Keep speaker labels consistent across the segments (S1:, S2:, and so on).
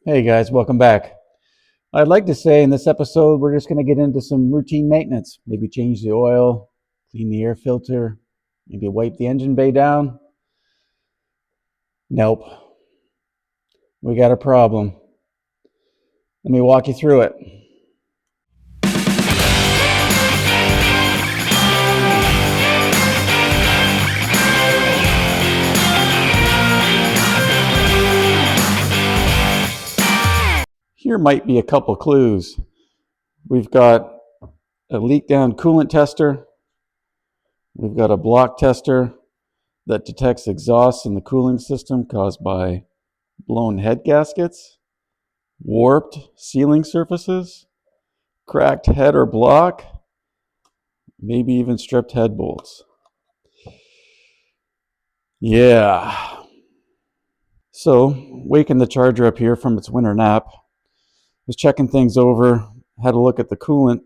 S1: Hey guys, welcome back. I'd like to say in this episode, we're just going to get into some routine maintenance. Maybe change the oil, clean the air filter, maybe wipe the engine bay down. Nope, we got a problem. Let me walk you through it. Here might be a couple clues. We've got a leak down coolant tester. We've got a block tester that detects exhaust in the cooling system caused by blown head gaskets, warped sealing surfaces, cracked head or block, maybe even stripped head bolts. Yeah. So, waking the Charger up here from its winter nap, was checking things over, had a look at the coolant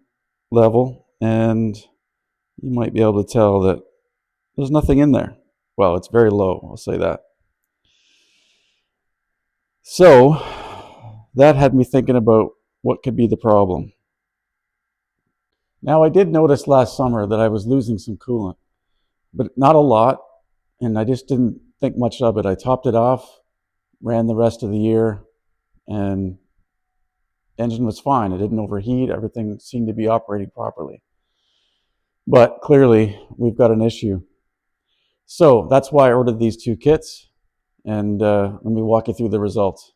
S1: level, and you might be able to tell that there's nothing in there. Well, it's very low, I'll say that. So, that had me thinking about what could be the problem. Now, I did notice last summer that I was losing some coolant, but not a lot, and I just didn't think much of it. I topped it off, ran the rest of the year, and engine was fine. It didn't overheat. Everything seemed to be operating properly. But clearly, we've got an issue. So that's why I ordered these two kits, and let me walk you through the results.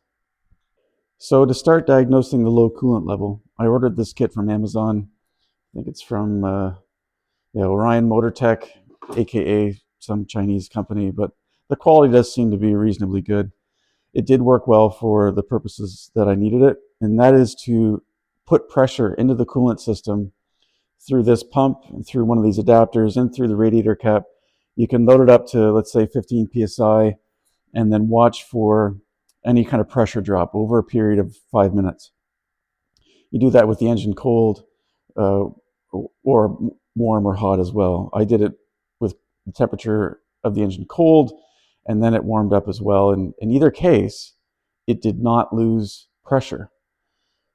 S1: So to start diagnosing the low coolant level, I ordered this kit from Amazon. I think it's from Orion Motor Tech, aka some Chinese company, but the quality does seem to be reasonably good. It did work well for the purposes that I needed it, and that is to put pressure into the coolant system through this pump and through one of these adapters and through the radiator cap. You can load it up to, let's say, 15 psi, and then watch for any kind of pressure drop over a period of 5 minutes. You do that with the engine cold or warm or hot as well. I did it with the temperature of the engine cold, and then it warmed up as well. And in either case, it did not lose pressure.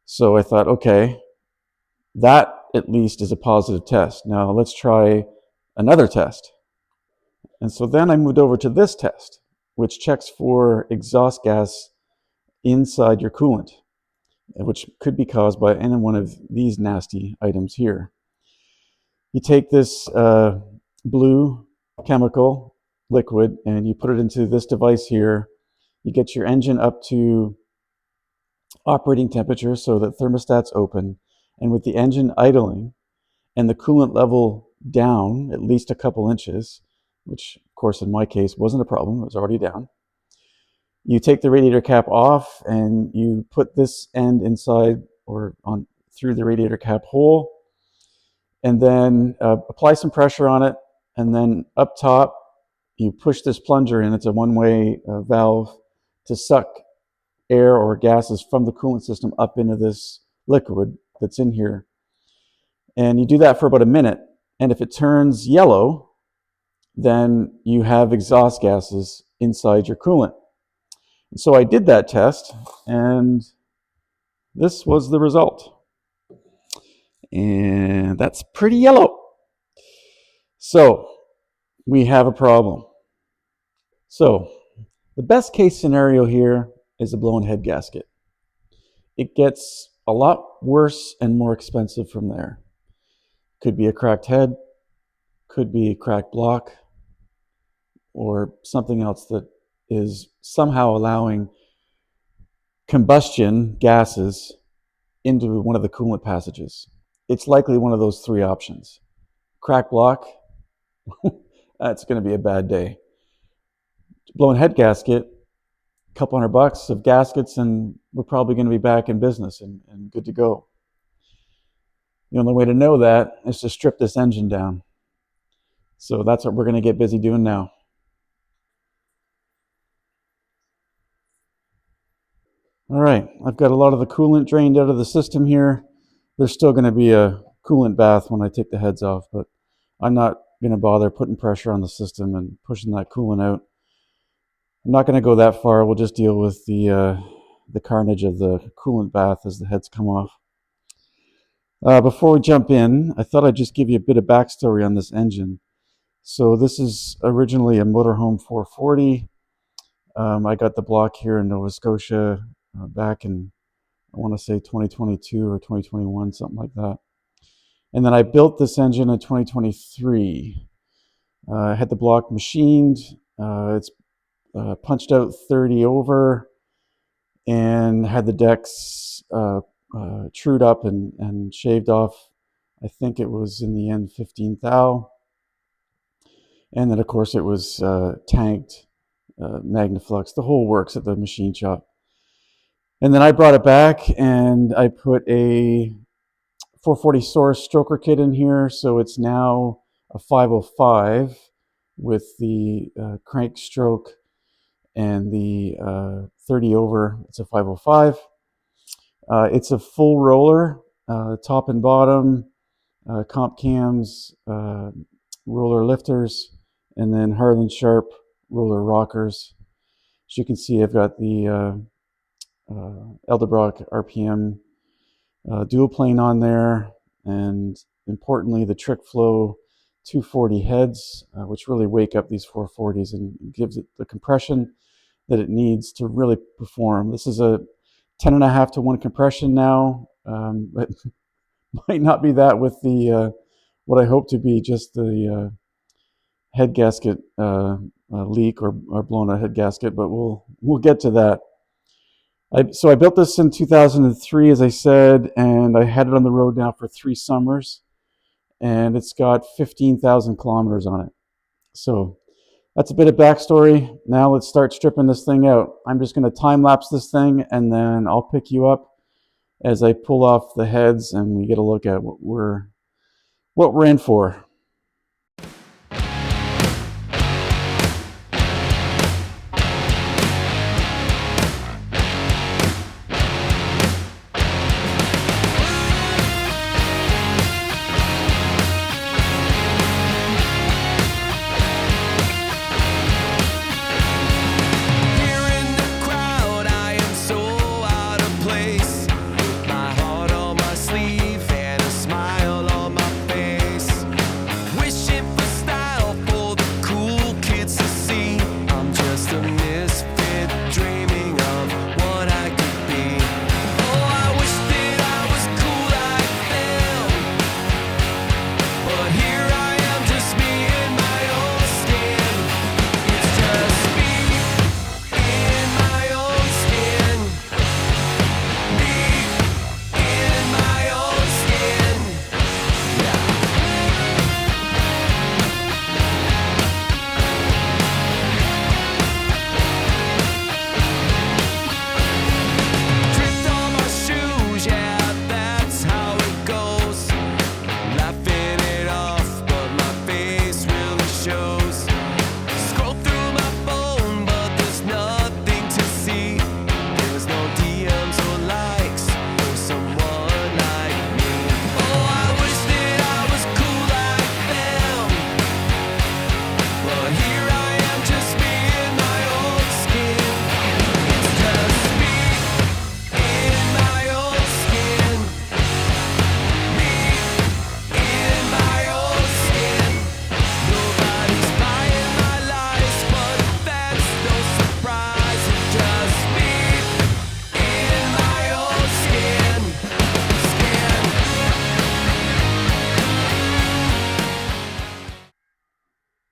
S1: So I thought, okay, that at least is a positive test. Now let's try another test. And so then I moved over to this test, which checks for exhaust gas inside your coolant, which could be caused by any one of these nasty items here. You take this blue chemical liquid and you put it into this device here. You get your engine up to operating temperature so that thermostat's open, and with the engine idling and the coolant level down at least a couple inches, which of course in my case wasn't a problem, it was already down, you take the radiator cap off and you put this end inside or on through the radiator cap hole, and then apply some pressure on it, and then up top you push this plunger in. It's a one-way valve to suck air or gases from the coolant system up into this liquid that's in here. And you do that for about a minute, and if it turns yellow, then you have exhaust gases inside your coolant. And so I did that test, and this was the result. And that's pretty yellow. So we have a problem. So the best case scenario here is a blown head gasket. It gets a lot worse and more expensive from there. Could be a cracked head, could be a cracked block, or something else that is somehow allowing combustion gases into one of the coolant passages. It's likely one of those three options. Cracked block, that's going to be a bad day. Blown head gasket, a couple $100 of gaskets, and we're probably going to be back in business and good to go. The only way to know that is to strip this engine down. So that's what we're going to get busy doing now. All right, I've got a lot of the coolant drained out of the system here. There's still going to be a coolant bath when I take the heads off, but I'm not going to bother putting pressure on the system and pushing that coolant out. I'm not going to go that far. We'll just deal with the the carnage of the coolant bath as the heads come off. Before we jump in, I thought I'd just give you a bit of backstory on this engine. So this is originally a motorhome 440. I got the block here in Nova Scotia back in, I want to say 2022 or 2021, something like that. And then I built this engine in 2023. I had the block machined. It's punched out 30 over and had the decks trued up and shaved off. I think it was in the end 15 thou. And then, of course, it was tanked, Magnaflux, the whole works at the machine shop. And then I brought it back and I put a 440 Source stroker kit in here. So it's now a 505 with the crank stroke and the 30 over. It's a 505. It's a full roller, top and bottom, comp cams, roller lifters, and then Harlan Sharp roller rockers. As you can see, I've got the Edelbrock RPM dual plane on there, and importantly, the Trick Flow 240 heads, which really wake up these 440s and gives it the compression that it needs to really perform. This is a 10.5 to 1 compression now, but might not be that with the what I hope to be just the head gasket leak or blown out head gasket, but we'll get to that. So I built this in 2003, as I said, and I had it on the road now for 3 summers, and it's got 15,000 kilometers on it. So that's a bit of backstory. Now let's start stripping this thing out. I'm just going to time lapse this thing, and then I'll pick you up as I pull off the heads and we get a look at what we're in for.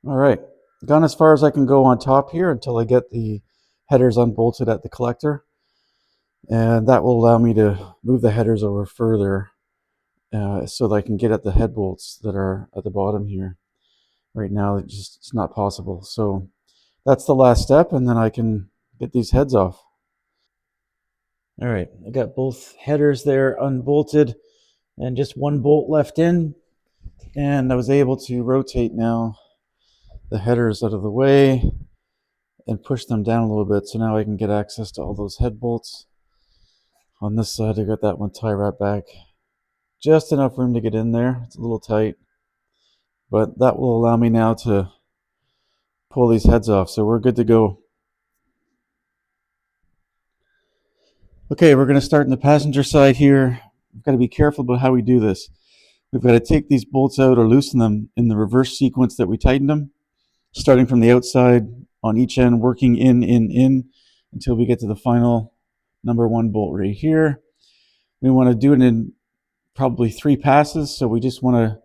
S1: All right, gone as far as I can go on top here until I get the headers unbolted at the collector. And that will allow me to move the headers over further so that I can get at the head bolts that are at the bottom here. Right now, it's not possible. So that's the last step, and then I can get these heads off. All right, I got both headers there unbolted and just one bolt left in. And I was able to rotate now the headers out of the way and push them down a little bit. So now I can get access to all those head bolts. On this side, I got that one tie wrapped back. Just enough room to get in there. It's a little tight, but that will allow me now to pull these heads off. So we're good to go. Okay, we're going to start in the passenger side here. We've got to be careful about how we do this. We've got to take these bolts out or loosen them in the reverse sequence that we tightened them, starting from the outside on each end, working in, until we get to the final number 1 bolt right here. We want to do it in probably 3 passes, so we just want to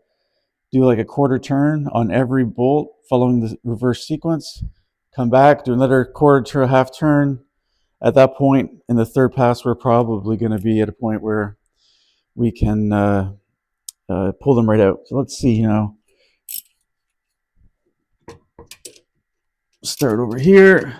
S1: do like a quarter turn on every bolt following the reverse sequence. Come back, do another quarter to a half turn. At that point, in the 3rd pass, we're probably going to be at a point where we can pull them right out. So let's see, start over here.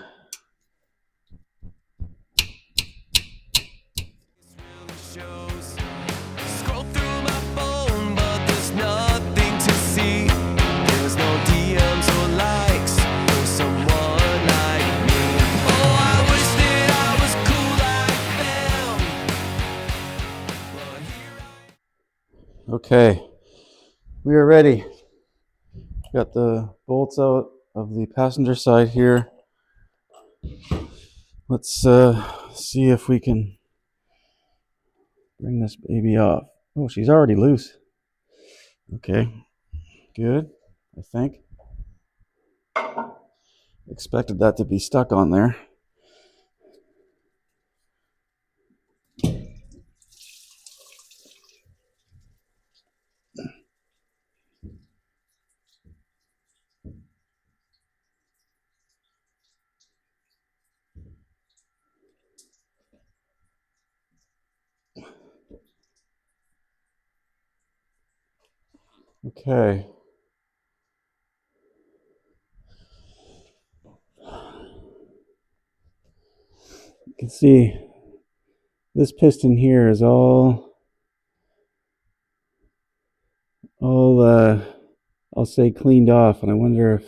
S1: Okay, we are ready. Got the bolts out of the passenger side here. Let's see if we can bring this baby off. Oh, she's already loose. Okay, good, I think. Expected that to be stuck on there. Okay. You can see this piston here is all I'll say cleaned off, and I wonder if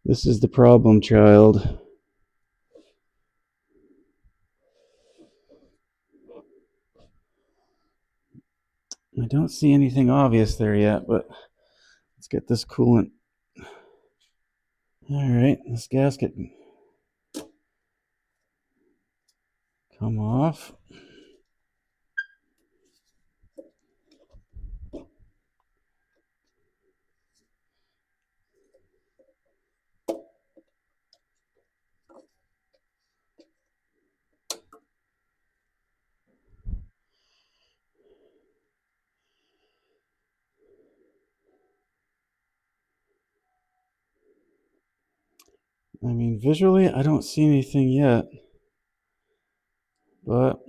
S1: this is the problem child. I don't see anything obvious there yet, but let's get this coolant. All right, this gasket come off. I mean, visually, I don't see anything yet, but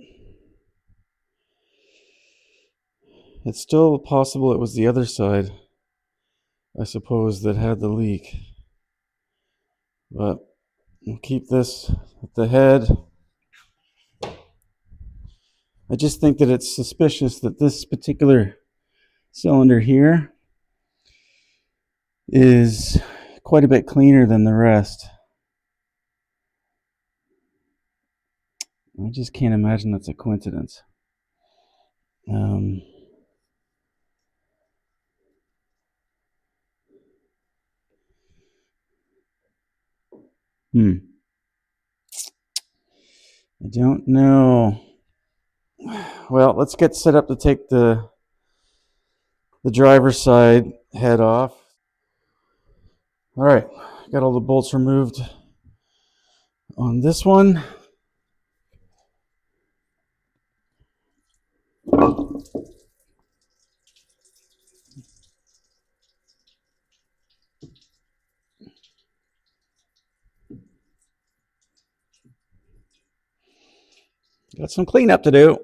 S1: it's still possible it was the other side, I suppose, that had the leak. But we'll keep this at the head. I just think that it's suspicious that this particular cylinder here is quite a bit cleaner than the rest. I just can't imagine that's a coincidence. I don't know. Well, let's get set up to take the driver's side head off. All right, got all the bolts removed on this one. Got some cleanup to do.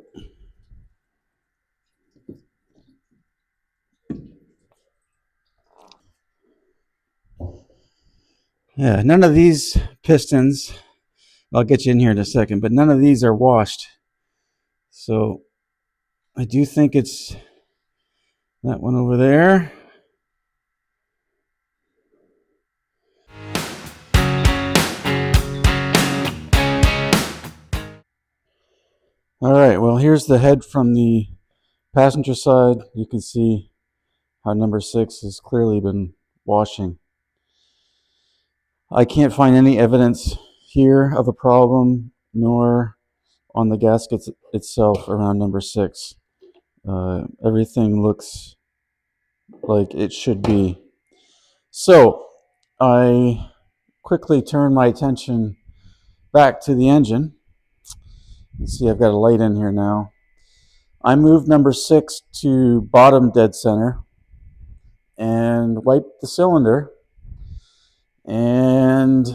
S1: Yeah, none of these pistons, I'll get you in here in a second, but none of these are washed. So I do think it's that one over there. All right, well, here's the head from the passenger side. You can see how number 6 has clearly been washing. I can't find any evidence here of a problem, nor on the gasket itself around number 6. Everything looks like it should be. So I quickly turn my attention back to the engine. Let's see, I've got a light in here now. I moved number 6 to bottom dead center and wiped the cylinder, and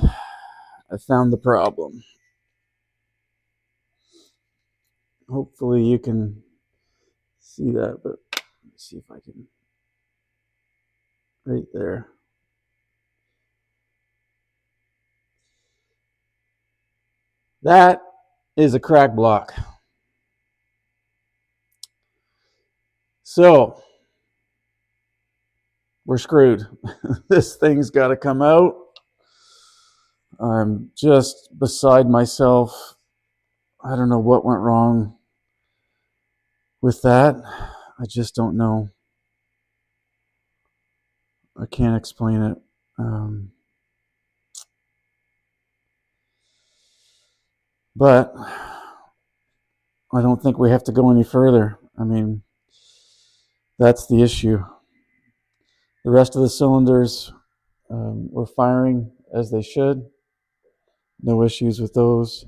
S1: I found the problem. Hopefully you can see that, but let's see if I can. Right there. That is a crack block. So we're screwed. This thing's got to come out. I'm just beside myself. I don't know what went wrong with that. I just don't know. I can't explain it. But I don't think we have to go any further. I mean, that's the issue. The rest of the cylinders were firing as they should. No issues with those.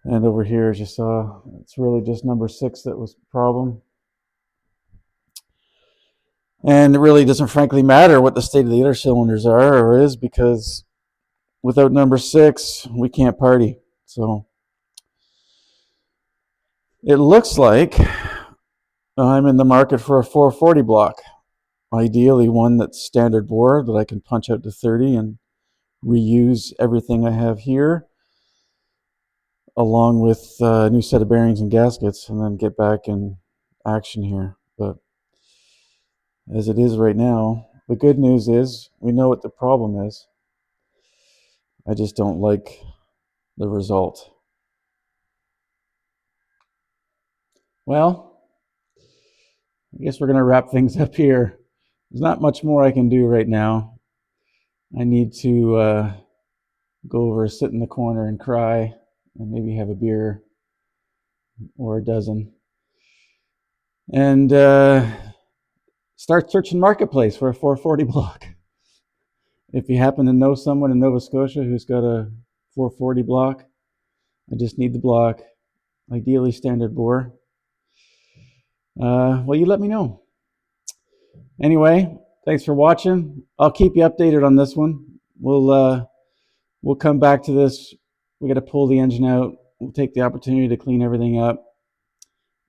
S1: And over here, as you saw, it's really just number 6 that was the problem. And it really doesn't frankly matter what the state of the other cylinders are or is, because without number 6, we can't party. So it looks like I'm in the market for a 440 block. Ideally one that's standard bore that I can punch out to 30 and reuse everything I have here, along with a new set of bearings and gaskets, and then get back in action here. But as it is right now, the good news is we know what the problem is. I just don't like the result. Well, I guess we're going to wrap things up here. There's not much more I can do right now. I need to go over, sit in the corner and cry, and maybe have a beer or a dozen, and start searching Marketplace for a 440 block. If you happen to know someone in Nova Scotia who's got a 440 block, I just need the block, ideally standard bore. Well, you let me know. Anyway, thanks for watching. I'll keep you updated on this one. We'll come back to this. We got to pull the engine out. We'll take the opportunity to clean everything up,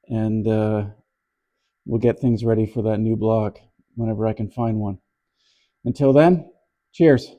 S1: and we'll get things ready for that new block whenever I can find one. Until then, cheers.